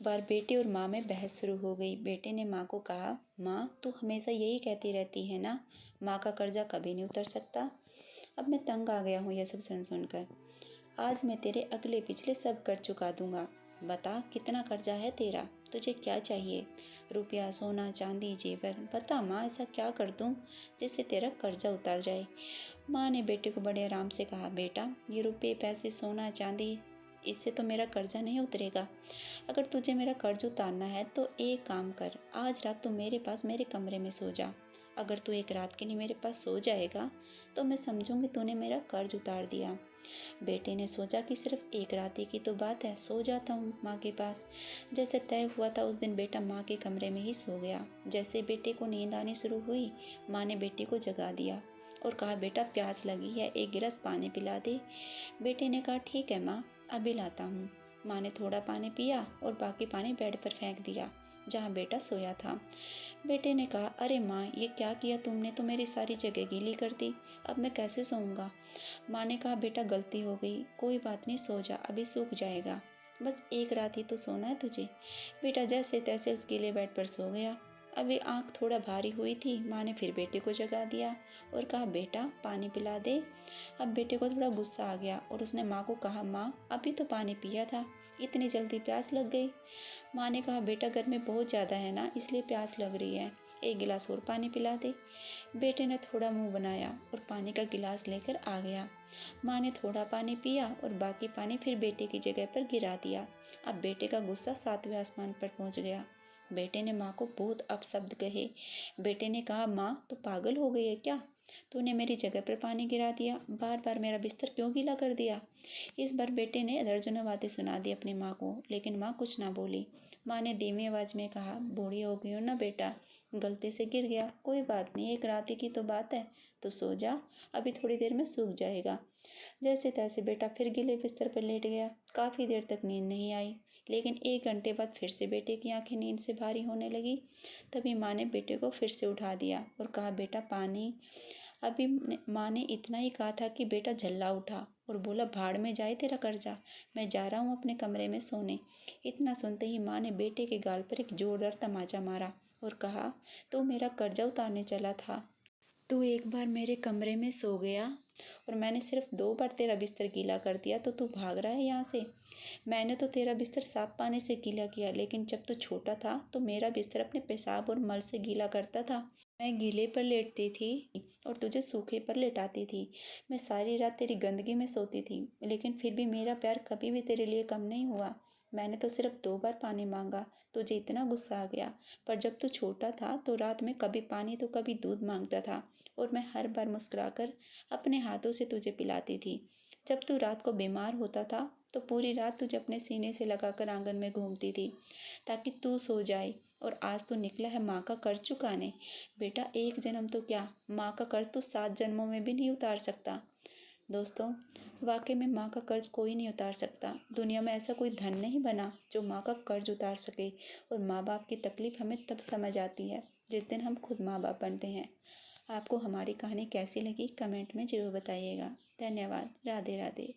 बार बेटे और माँ में बहस शुरू हो गई। बेटे ने माँ को कहा, माँ तू हमेशा यही कहती रहती है ना, माँ का कर्जा कभी नहीं उतर सकता। अब मैं तंग आ गया हूँ यह सब सुनकर। आज मैं तेरे अगले पिछले सब कर चुका दूंगा। बता कितना कर्जा है तेरा, तुझे क्या चाहिए? रुपया, सोना, चांदी, जेवर, बता माँ, ऐसा क्या कर दूँ जिससे तेरा कर्जा उतर जाए। माँ ने बेटे को बड़े आराम से कहा, बेटा ये रुपये, पैसे, सोना, चांदी, इससे तो मेरा कर्जा नहीं उतरेगा। अगर तुझे मेरा कर्ज उतारना है तो एक काम कर, आज रात तू मेरे पास मेरे कमरे में सो जा। अगर तू एक रात के लिए मेरे पास सो जाएगा तो मैं समझूंगी तूने मेरा कर्ज उतार दिया। बेटे ने सोचा कि सिर्फ एक रात ही की तो बात है, सो जाता हूँ माँ के पास। जैसे तय हुआ था उस दिन बेटा माँ के कमरे में ही सो गया। जैसे बेटे को नींद आनी शुरू हुई, माँ ने बेटे को जगा दिया और कहा, बेटा प्यास लगी है, एक गिलास पानी पिला दे। बेटे ने कहा, ठीक है माँ, अभी लाता हूँ। माँ ने थोड़ा पानी पिया और बाकी पानी बेड पर फेंक दिया जहाँ बेटा सोया था। बेटे ने कहा, अरे माँ ये क्या किया तुमने, तो मेरी सारी जगह गीली कर दी, अब मैं कैसे सोऊंगा। माँ ने कहा, बेटा गलती हो गई, कोई बात नहीं, सो जा, अभी सूख जाएगा, बस एक रात ही तो सोना है तुझे। बेटा जैसे तैसे उस गीले बेड पर सो गया। अभी आँख थोड़ा भारी हुई थी, माँ ने फिर बेटे को जगा दिया और कहा, बेटा पानी पिला दे। अब बेटे को थोड़ा गुस्सा आ गया और उसने माँ को कहा, माँ अभी तो पानी पिया था, इतनी जल्दी प्यास लग गई। माँ ने कहा, बेटा गर्मी बहुत ज़्यादा है ना, इसलिए प्यास लग रही है, एक गिलास और पानी पिला दे। बेटे ने थोड़ा मुंह बनाया और पानी का गिलास लेकर आ गया। माँ ने थोड़ा पानी पिया और बाकी पानी फिर बेटे की जगह पर गिरा दिया। अब बेटे का गुस्सा 7वें आसमान पर पहुँच गया। बेटे ने माँ को बहुत अपशब्द कहे। बेटे ने कहा, माँ तू पागल हो गई है क्या, तूने मेरी जगह पर पानी गिरा दिया, बार बार मेरा बिस्तर क्यों गीला कर दिया। इस बार बेटे ने दर्जनों बातें सुना दी अपनी माँ को, लेकिन माँ कुछ ना बोली। माँ ने धीमी आवाज में कहा, बूढ़ी हो गई हो ना बेटा, गलती से गिर गया, कोई बात नहीं, एक रात ही की तो बात है, तो सो जा, अभी थोड़ी देर में सूख जाएगा। जैसे तैसे बेटा फिर गीले बिस्तर पर लेट गया। काफ़ी देर तक नींद नहीं आई, लेकिन 1 घंटे बाद फिर से बेटे की आंखें नींद से भारी होने लगी। तभी माँ ने बेटे को फिर से उठा दिया और कहा, बेटा पानी। अभी माँ ने इतना ही कहा था कि बेटा झल्ला उठा और बोला, भाड़ में जाए तेरा कर्जा, मैं जा रहा हूँ अपने कमरे में सोने। इतना सुनते ही माँ ने बेटे के गाल पर एक जोरदार तमाचा मारा और कहा, तो मेरा कर्जा उतारने चला था, तू एक बार मेरे कमरे में सो गया और मैंने सिर्फ 2 बार तेरा बिस्तर गीला कर दिया तो तू भाग रहा है यहाँ से। मैंने तो तेरा बिस्तर साफ पानी से गीला किया, लेकिन जब तू छोटा था तो मेरा बिस्तर अपने पेशाब और मल से गीला करता था। मैं गीले पर लेटती थी और तुझे सूखे पर लेटाती थी। मैं सारी रात तेरी गंदगी में सोती थी, लेकिन फिर भी मेरा प्यार कभी भी तेरे लिए कम नहीं हुआ। मैंने तो सिर्फ 2 बार पानी मांगा, तुझे इतना गुस्सा आ गया। पर जब तू छोटा था तो रात में कभी पानी तो कभी दूध मांगता था और मैं हर बार मुस्कुराकर अपने हाथों से तुझे पिलाती थी। जब तू रात को बीमार होता था तो पूरी रात तुझे अपने सीने से लगाकर आंगन में घूमती थी ताकि तू सो जाए। और आज तू निकला है माँ का कर्ज चुकाने। बेटा एक जन्म तो क्या, माँ का कर्ज तो 7 जन्मों में भी नहीं उतार सकता। दोस्तों, वाकई में माँ का कर्ज कोई नहीं उतार सकता। दुनिया में ऐसा कोई धन नहीं बना जो माँ का कर्ज उतार सके। और माँ बाप की तकलीफ हमें तब समझ आती है जिस दिन हम खुद माँ बाप बनते हैं। आपको हमारी कहानी कैसी लगी कमेंट में ज़रूर बताइएगा। धन्यवाद। राधे राधे।